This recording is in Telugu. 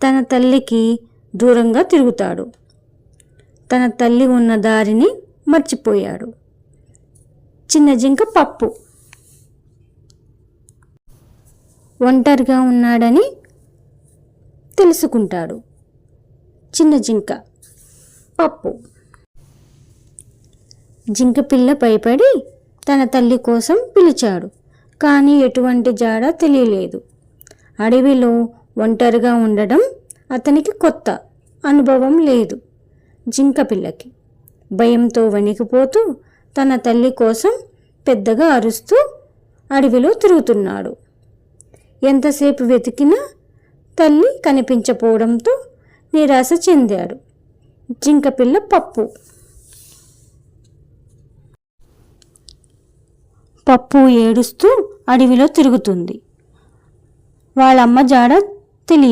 తన తల్లికి దూరంగా తిరుగుతాడు. తన తల్లి ఉన్న దారిని మర్చిపోయాడు. చిన్న జింక పప్పు ఒంటరిగా ఉన్నాడని తెలుసుకుంటాడు. చిన్న జింక పప్పు. జింక పిల్ల భయపడి తన తల్లి కోసం పిలిచాడు. కానీ ఎటువంటి జాడ తెలియలేదు. అడవిలో ఒంటరిగా ఉండడం అతనికి కొత్త అనుభవం లేదు. జింక పిల్లకి భయంతో వణికిపోతూ తన తల్లి కోసం పెద్దగా అరుస్తూ అడవిలో తిరుగుతున్నాడు. ఎంతసేపు వెతికినా తల్లి కనిపించకపోవడంతో నిరాశ చెందాడు. జింక పిల్ల పప్పు. పప్పు ఏడుస్తూ అడవిలో తిరుగుతుంది. వాళ్ళమ్మ జాడ తెలియదు.